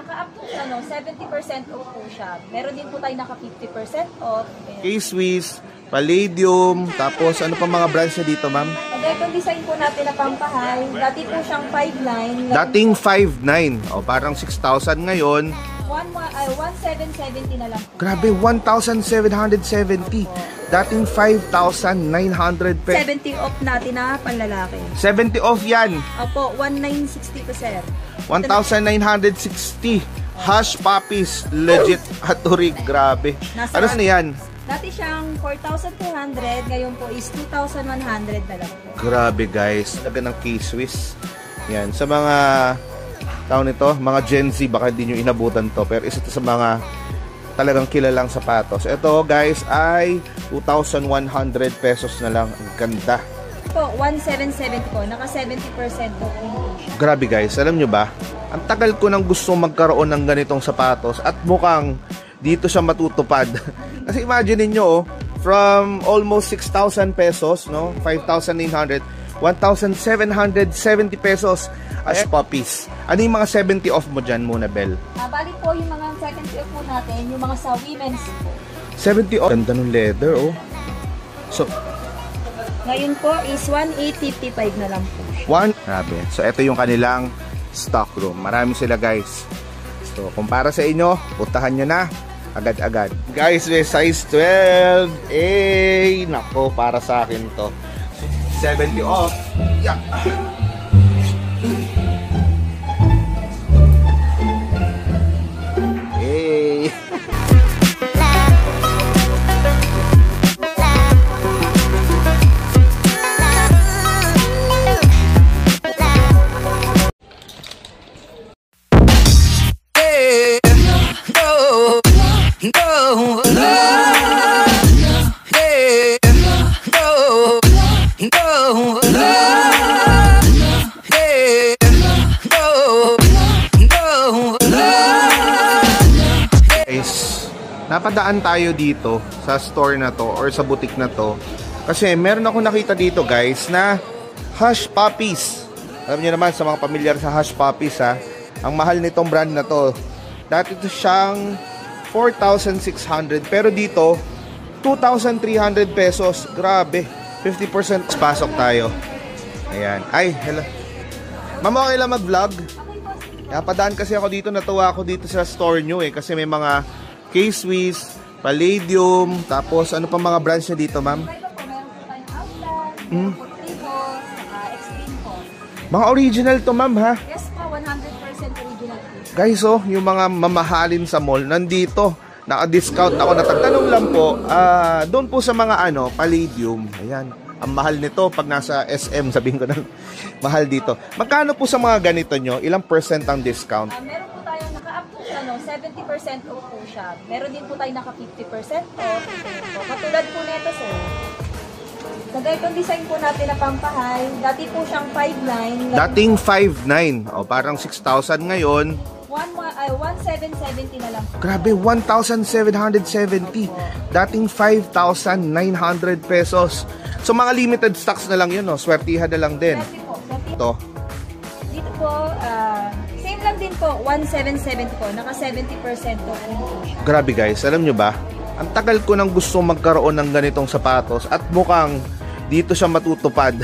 naka-up po siya, no? 70% off po siya. Meron din po tayo naka 50% off. K-Swiss, Palladium, tapos ano pa mga brands niya dito, ma'am? Okay, itong design po natin na pampahay. Dati po siyang 5.9. Dating 5.9. O, parang 6,000 ngayon. 1,770 na lang po. Grabe, 1,770. Dating 5,900 pesos. 70 off natin na panlalaki. 70 off yan. Opo, 1,960 po, sir. 1,960. Hush Puppies. Legit Aturig. Grabe. Ano na yan? Dati siyang 4,200. Ngayon po is 2,100 na lang po. Grabe guys. Talaga ng K-Swiss. Yan. Sa mga taon nito, mga Gen Z, baka hindi nyo inabutan to. Pero isa to sa mga talagang kilalang sapatos. Ito guys ay 2,100 pesos na lang. Ang ganda. Po, 1,770 po. Naka 70% po. Grabe guys. Alam nyo ba? Ang tagal ko nang gusto magkaroon ng ganitong sapatos at mukhang dito siya matutupad. Kasi imagine niyo, oh, from almost 6,000 pesos, no? 5,900, 1,770 pesos as puppies. Ano yung mga 70 off mo dyan muna, Bel? Bali po yung mga 70 off po natin, yung mga sa women's po. 70 off? Ganda ng leather, oh. So, ngayon po is 1,855 na lang po. Grabe. So, ito yung kanilang stock room. Marami sila, guys. So, kung para sa inyo, puntahan nyo na agad-agad. Guys, may size 12. Nako, para sa akin to. 70 off. Yeah. Napadaan tayo dito sa store na to or sa boutique na to kasi meron ako nakita dito guys na Hush Puppies. Alam niyo naman sa mga pamilyar sa Hush Puppies ha, ang mahal nitong brand na to. Dati ito siyang 4,600 pero dito 2,300 pesos. Grabe, 50% pasok tayo. Ayan. Ay, hello. Ma'am, okay lang mag-vlog? Napadaan kasi ako dito, natuwa ako dito sa store nyo eh kasi may mga K-Swiss, Palladium, tapos ano pa mga brands niya dito, ma'am? Mga original to, ma'am, ha? Yes po, 100% original. Guys, oh, yung mga mamahalin sa mall, nandito. Naka-discount ako. Natagtanong lang po, doon po sa mga Palladium. Ayan, ang mahal nito pag nasa SM, sabihin ko na, mahal dito. Magkano po sa mga ganito nyo? Ilang percent ang discount? Meron po tayo naka-up po siya, 70% off po siya. Meron din po tayo naka 50% off. Katulad po nito, sir. Sa ganitong design po natin na pampahay, dati po siyang 5.9. Dating 5.9. O, parang 6,000 ngayon. 1,770 na lang. Grabe, 1,770. Dating 5,900 pesos. So, mga limited stocks na lang yun, no? Swertihan na lang din. Ito. Dito po, same lang din po, 1,770 po. Naka 70% po. Grabe guys, alam nyo ba? Ang tagal ko nang gusto magkaroon ng ganitong sapatos at mukhang dito siya matutupad.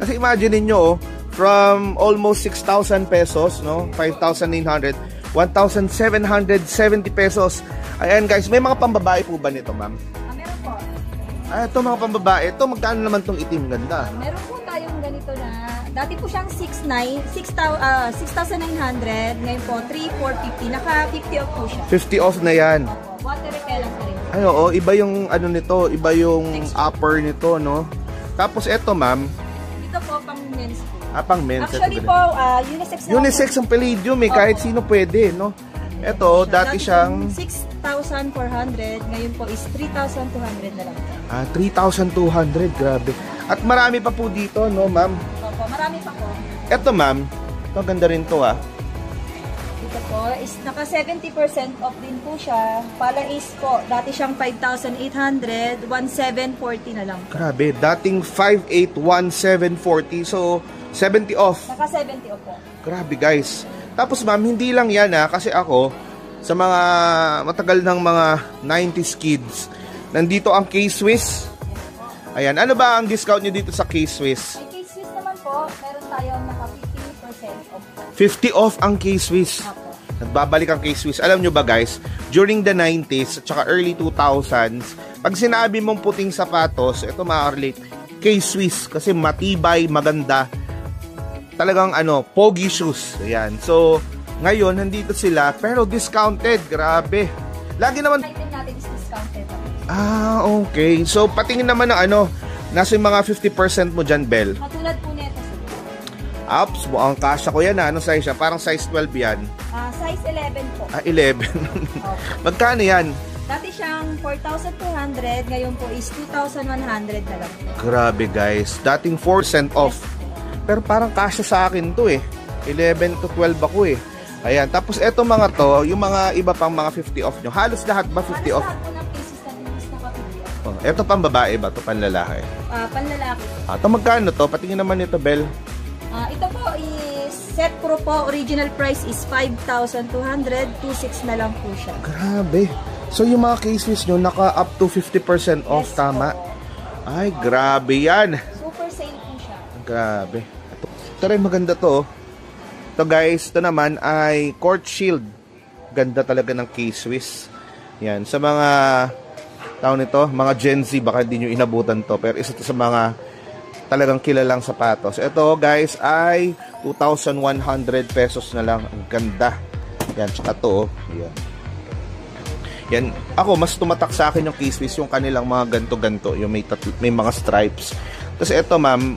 Kasi imagine niyo, oh, from almost 6,000 pesos, no? 5,900, 1,770 pesos. Ayan guys, may mga pambabae po ba nito, ma'am? Meron po. Ito mga pambabae. Ito, magkano naman tong itim? Ganda. Meron po tayong ganito na, dati po siyang 6,900, ngayon po 3,450, naka 50 off po siya. 50 off na yan. Water repellent pa rin. Ay, oo, iba yung ano nito, iba yung upper nito, no? Tapos eto, ma'am. Dito po pang men's po. Pang men's. Actually po, unisex na. Unisex ang Palladium, eh, kahit sino pwede, no? Eto, dati siyang 6,400, ngayon po is 3,200 na lang. 3,200, grabe. At marami pa po dito, no, ma'am? Opo, marami pa po. Eto, ma'am. Ito, ganda rin to, Dito po is naka 70% off din po siya. Pala is po, dati siyang 5,800, 1,740 na lang. Grabe, dating 5,81740. So, 70 off. Naka 70 off po. Grabe, guys. Tapos ma'am, hindi lang yan kasi ako, sa mga matagal ng mga 90s kids, nandito ang K-Swiss. Ayan, ano ba ang discount nyo dito sa K-Swiss? May K-Swiss naman po, meron tayong naka 50% off. 50 off ang K-Swiss. Apo. Nagbabalik ang K-Swiss. Alam nyo ba guys, during the 90s at saka early 2000s, pag sinabi mong puting sapatos, ito makaka-relate, K-Swiss. Kasi matibay, maganda. Talagang pogi shoes. Ayan. So, ngayon, nandito sila, pero discounted. Grabe. Lagi naman... Item natin is discounted. Okay. So, patingin naman ng nasa yung mga 50% mo dyan, Bel. Katulad po nito. Ups, mukhang kasha ko yan. Anong size siya? Parang size 12 yan. Size 11 po. 11. Magkano yan? Dati siyang 4,200, ngayon po is 2,100 na lang po. Grabe guys. Dating 4% off. Pero parang kasha sa akin to 11 to 12 ako Ayan. Tapos eto mga to, yung mga iba pang mga 50 off nyo. Halos lahat ba 50 off? Halos lahat po ng cases natin is naka-50 off. Eto pang babae ba? Ito pang lalaki? Panlalaki. Ito magkano to? Patingin naman ito, Bel. Ito po is set pro po. Original price is 5,200. 2,600 na lang po siya. Grabe. So yung mga K-Swiss nyo, naka up to 50% off, Yes, tama? po. Ay, grabe yan. Super sale po siya. Grabe. Ito rin maganda to. Ito guys, ito naman ay Court Shield. Ganda talaga ng K-Swiss. Yan. Sa mga taon nito, mga Gen Z, baka hindi nyo inabutan to. Pero isa to sa mga talagang kilalang sapatos. Ito guys ay 2,100 pesos na lang. Ang ganda. Yan. Tsaka to. Yan. Yan. Ako, mas tumatak sa akin yung K-Swiss, yung kanilang mga ganto-ganto. Yung may mga stripes. Tapos ito ma'am,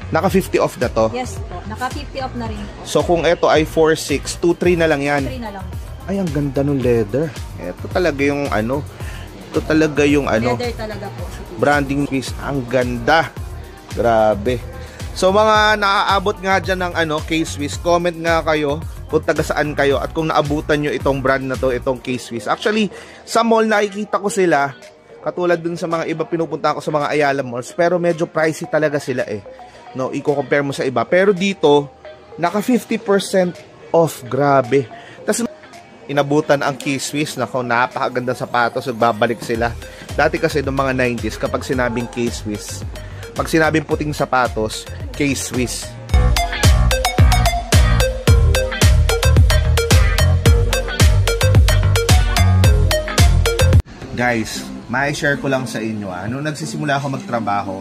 naka 50 off na to. Yes po. Naka 50 off na rin po. So kung ito ay 4,600, 2,300 na lang yan. 3 na lang. Ay, ang ganda ng leather. Ito talaga yung ito talaga yung Leather talaga po. branding piece. Ang ganda. Grabe. So mga naaabot nga dyan ng K-Swiss, comment nga kayo kung taga saan kayo at kung naabutan nyo itong brand na to, itong K-Swiss. Actually, sa mall nakikita ko sila, katulad dun sa mga iba pinupunta ko sa mga Ayala malls, pero medyo pricey talaga sila No, i-compare mo sa iba. Pero dito, naka 50% off. Grabe. Tapos inabutan ang K-Swiss. Nako, napakaganda sapatos. Nagbabalik sila. Dati kasi noong mga 90s, kapag sinabing K-Swiss, pag sinabing puting sapatos, K-Swiss. Guys, mai-share ko lang sa inyo. Nung nagsisimula ako magtrabaho,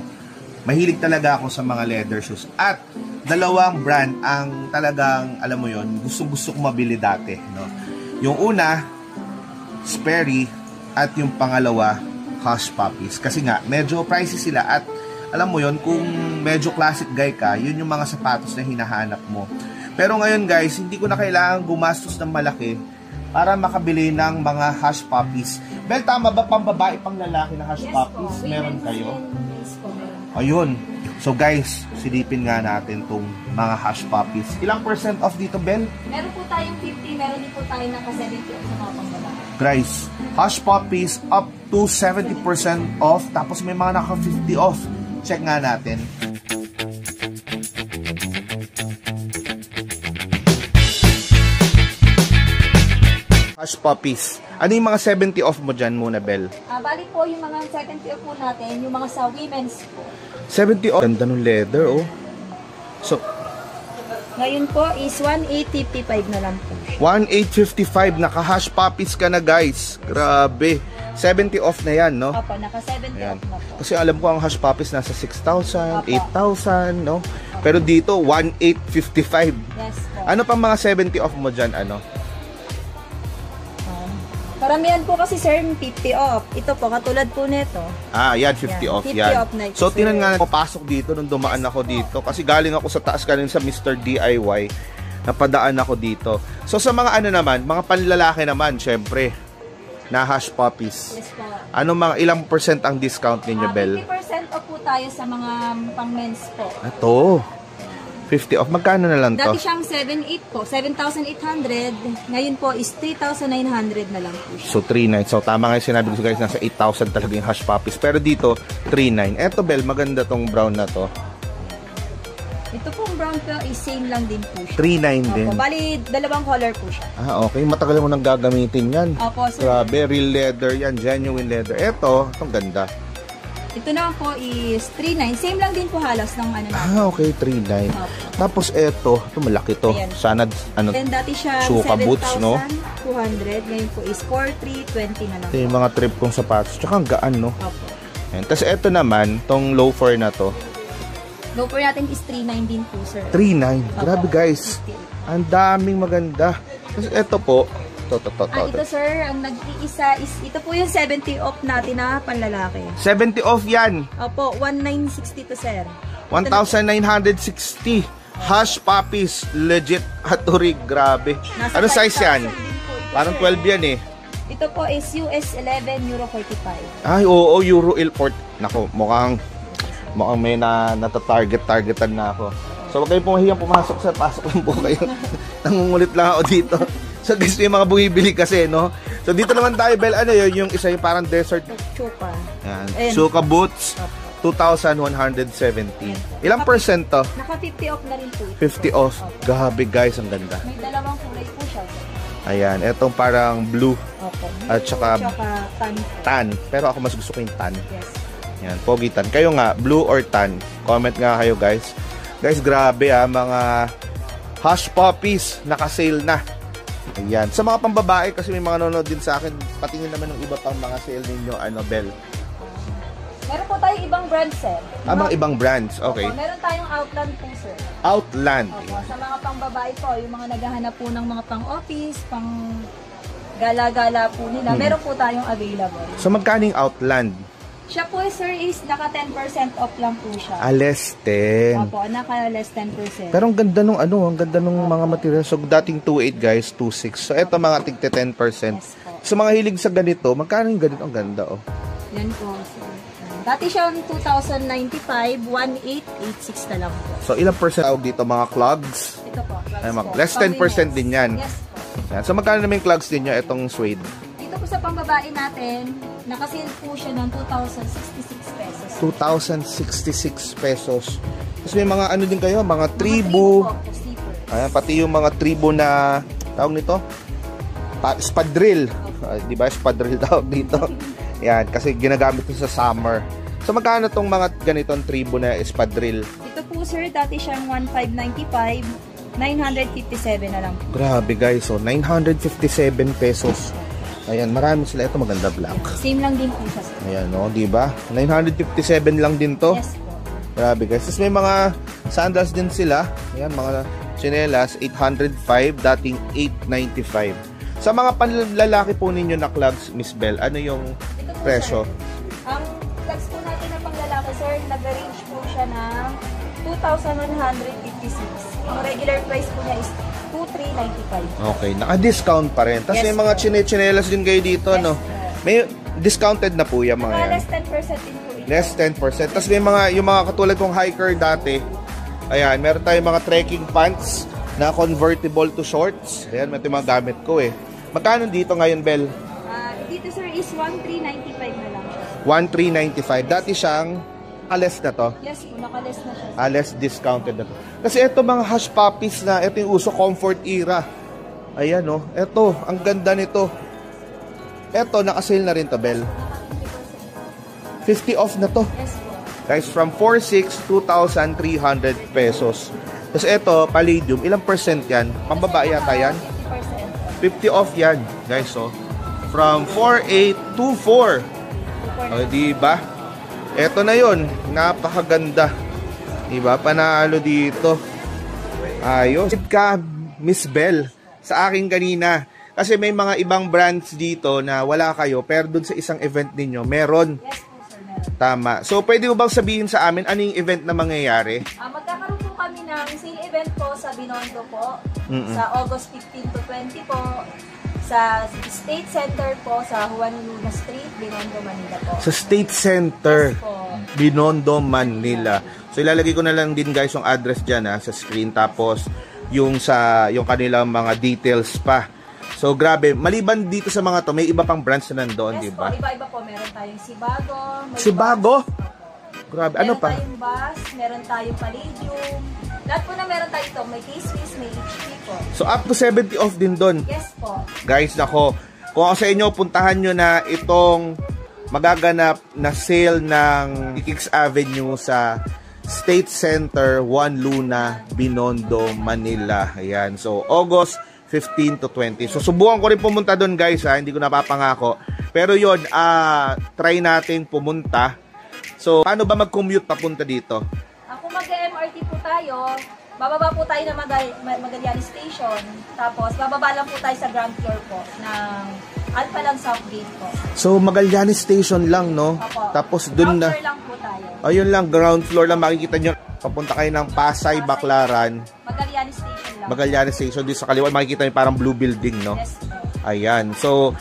mahilig talaga ako sa mga leather shoes. At dalawang brand ang talagang, alam mo yon, gustong-gusto ko mabili dati. No? Yung una, Sperry, at yung pangalawa, Hush Puppies. Kasi nga, medyo pricey sila at alam mo yon, kung medyo classic guy ka, yun yung mga sapatos na hinahanap mo. Pero ngayon guys, hindi ko na kailangan gumastos ng malaki para makabili ng mga Hush Puppies. Bel, tama ba pang babae, pang lalaki na Hush Puppies? Po. Meron kayo? Yes po. Ayun. So guys, silipin nga natin tong mga Hush Puppies. Ilang percent off dito, Bel? Meron po tayong 50, meron din po tayong naka 70 off sa mga pangbabae. Guys, Hush Puppies up to 70% off. Tapos may mga naka 50 off. Check nga natin. Hush Puppies. Ano yung mga 70 off mo dyan muna, Bel? Bali po yung mga 70 off po natin, yung mga sa women's po. 70 off. Ganda ng leather, oh. So, Ngayon po is 1,855 na lang po. 1,855. Naka-Hush Puppies ka na, guys. Grabe. 70 off na yan, no? Opo, naka 70 Ayan. off na po. Kasi alam ko ang Hush Puppies nasa 6,000, Opo. 8,000, no? Pero dito, 1,855. Yes po. Ano pang mga 70 off mo dyan, ano? Karamihan po kasi sir, 50 off. Ito po, katulad po nito. Yan, 50 Yan, off 50 yan. off na ito, So, sir. tinan nga, papasok dito nung dumaan ako dito. Kasi galing ako sa taas kanina sa Mr. DIY. Napadaan ako dito. So, sa mga ano naman, mga panlalaki naman, syempre, na Hush Puppies. Yes po. Ano mga ilang percent ang discount ninyo, Bel? 50% off po tayo sa mga pang men's po. Ito. 50 off. Magkano na lang to? Dati siyang 7,800 po, 7,800. Ngayon po is 3,900 na lang po siya. So, 3,900. So, tama nga yung sinabi ko guys, nasa 8,000 talaga yung Hush Puppies. Pero dito, 3,900. Eto, Bel, maganda tong brown na to. Ito po, brown po is same lang din po siya. 3.9 din. Opo, bali, dalawang color po siya. Okay. Matagal mo nang gagamitin yan. Opo, sir. Grabe, real leather yan. Genuine leather. Ito, itong ganda. Ito naman po is 3.9. Same lang din po halos ng ano natin. Okay, 3.9. Opo. Tapos ito malaki to. Ayan. Sana, ano, Then dati siya Suka boots, no? 7,200. Ngayon po is 4,320 na lang. ito yung mga trip kong sapatos. Tsaka ang gaan, no? Opo. Ayan. Tapos ito naman, tong loafer na to. Loafer natin is 3.9 din po, sir. 3.9. Grabe, Opo. guys. Ang daming maganda. Tapos ito po. Ito, sir, ang nag-iisa is, ito po yung 70 off natin na panlalaki. 70 off yan. Opo, 1,960 to, sir. 1,960. Hush puppies. Legit haturig. Grabe. Nasa Ano size yan? 5,000 din po ito, Parang sir. 12 yan eh. Ito po is US 11, Euro 45. Ay, oo, Euro Ilport. Nako, mukhang may natatargetan na ako. So, wag kayong pumahiyang pumasok sa pasok lang po kayo. Nangungulit lang ako dito. So, gusto yung mga bumibili kasi, no? So, dito naman tayo, Bel, ano yun? Yung isa yung parang desert. Chupa. Yan. Ayan. Suka boots, 2,170. Ilang percent to? Naka 50 off na rin po ito. 50 off. Grabe, guys, ang ganda. May dalawang kulay po siya, sir. Ayan, etong parang blue Opo. at saka tan po. tan. Pero ako mas gusto ko yung tan. Yes. Yan, pogi tan. Kayo nga, blue or tan? Comment nga kayo, guys. Guys, grabe mga hush puppies, naka-sale na. Ayan. Sa mga pambabae, kasi may mga nanonood din sa akin, patingin naman ng iba pang mga sale ninyo, Bel. Meron po tayong ibang brands, sir. Mga ibang brands, okay. Opo, meron tayong Outland po, sir. Outland. Opo, sa mga pangbabae po, yung mga naghahanap po ng mga pang-office, pang gala-gala po nila, meron po tayong available. So, magkano yung Outland? Siya po, sir, is naka 10% off lang po siya. Less 10. Opo, naka less 10%. Pero ang ganda nung ang ganda nung mga materials. So, dating 2.8 guys, 2.6. So, eto mga tigte 10%. Yes po. Sa mga hilig sa ganito, magkano yung ganito? Ang ganda, oh. Yan po, sir. Dati siyang 2,095, 1,886 na lang po. So, ilang percent tawag dito? Mga clogs? Ito po, Ay, po. less 10% din yan. Yes po. Yan. So, magkano naman yung clogs din nyo? Itong suede. Dito po sa pangbabae natin, nakasale po siya ng 2,066 pesos. 2,066 pesos. Tapos may mga ano din kayo? Mga tribo. Po, sleepers. Ayan, pati yung mga tribo na, tawag nito? Espadrille. Di ba? Espadrille tawag dito. Yan, kasi ginagamit ito sa summer. So, magkano tong mga ganitong tribo na espadrille? Ito po, sir, dati siyang 1,595, 957 na lang po. Grabe guys, so 957 pesos. Ayan, marami sila. Ito maganda, black. Same lang din po siya, sir. Ayan, no, di ba? 957 lang din to. Yes po. Grabe guys. Tapos may mga sandals din sila. Ayan, mga chinelas, 805, dating 895. Sa mga panlalaki po ninyo na clogs, Miss Bell, ano yung Ito po, presyo? sir. Ang plugs po natin na panglalaki, sir, nag-range po siya ng 2,156. Ang regular price po niya is 2,395. Okay, naka-discount pa rin. Tapos Yes, may mga chinelas din kayo dito, Yes, no? po. May discounted na po yan mga yan. Less 10% din po ito. Less 10%. Tapos may mga, yung mga katulad kong hiker dati, ayan, meron tayong mga trekking pants na convertible to shorts. Ayan, ito yung mga gamit ko eh. Magkano dito ngayon, Bel? Dito, sir, is 1,395 na lang siya. 1,395. Dati siyang less na to. Yes po, naka-less na siya. Less discounted na to. Kasi ito mga hush puppies na, ito yung uso comfort era. Ayan, no. Ito, ang ganda nito. Ito, naka-sale na rin to, Bel. 50 off na to. Yes po. Guys, from 4,600, 2,300 pesos. Tapos ito, palladium, ilang percent yan? Pambabae yata yan? 50% 50 off yan, guys, so. From 4,800 to 4. O, diba? Ito na yun. Napakaganda. Diba? Panalo dito. Ayos. Tip ka, Miss Bell, sa akin kanina. Kasi may mga ibang brands dito na wala kayo, pero dun sa isang event ninyo, meron. Yes po, sir, meron. Tama. So, pwede mo bang sabihin sa amin anong event na mangyayari? Magkakaroon po kami ng sale event po sa Binondo po. Sa August 15 to 20 po. Sa State Center po, sa Juan Luna Street, Binondo, Manila po. Sa State Center, Yes po. Binondo, Manila. So, ilalagay ko na lang din guys yung address dyan sa screen. Tapos, yung kanilang mga details pa. So, grabe. Maliban dito sa mga to, may iba pang brands na nandoon, Yes di ba? po, iba-iba po. Meron tayong Sibago. May Sibago? Bus. Grabe. Ano Meron pa? tayong bus, meron tayong palladium, Lahat po na meron tayo ito. May K-Swiss, may HP po. So up to 70 off din doon. Yes po. Guys, nako. Kung ako sa inyo, puntahan nyo na itong magaganap na sale ng Kicks Avenue sa State Center, Juan Luna, Binondo, Manila. Ayan. So, August 15 to 20. So, subukan ko rin pumunta doon, guys, ha. Hindi ko napapangako. Pero yun, try natin pumunta. So, paano ba mag-commute papunta dito? Kung mag-MRT po tayo, bababa po tayo ng Magallanes Station. Tapos, bababa lang po tayo sa ground floor po ng Alpha lang Southgate po. So, Magallanes Station lang, no? Opo. Tapos, dun na... Ground floor lang po tayo. Ayun lang, ground floor lang. Makikita nyo, papunta kayo ng Pasay, Baclaran. Magallanes Station lang. Magallanes Station. Dito sa kaliwa, makikita nyo parang blue building, no? Yes po. Ayan. So,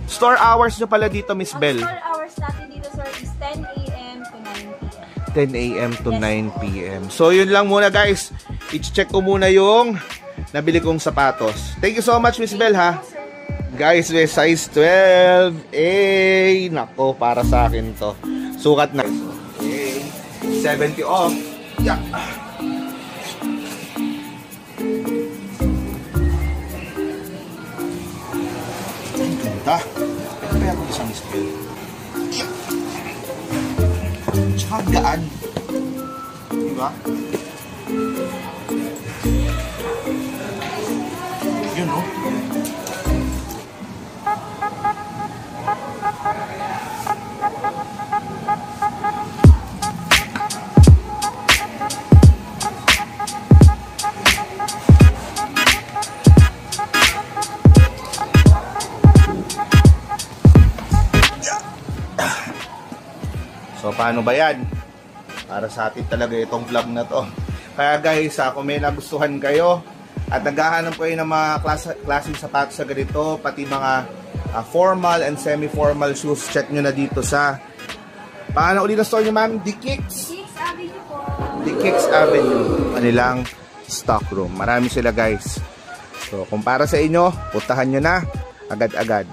store hours nyo pala dito, Miss Bell? Ang store hours natin dito, sir, is 10 a.m. to 9 p.m. 10 a.m. to 9 p.m. So, yun lang muna, guys. I-check ko muna yung nabili kong sapatos. Thank you so much, Miss Bell, ha? Guys, may size 12. Nako, para sa akin to. Sukat na. Okay. 70 off. Yeah. Ang ganda. Ito ba yung isang Miss Bell? Yeah. Tsaka gaan. Diba? Yun, no? So, paano ba yan? Para sa atin talaga itong vlog na to. Kaya guys, kung may nagustuhan kayo at naghahanap kayo ng mga klaseng sapatos sa ganito, pati mga formal and semi-formal shoes, check nyo na dito sa paano ulit na store nyo, ma'am? The Kicks Avenue po. The Kicks Avenue. Kanilang stock room. Marami sila, guys. So, kung para sa inyo, puntahan nyo na agad-agad.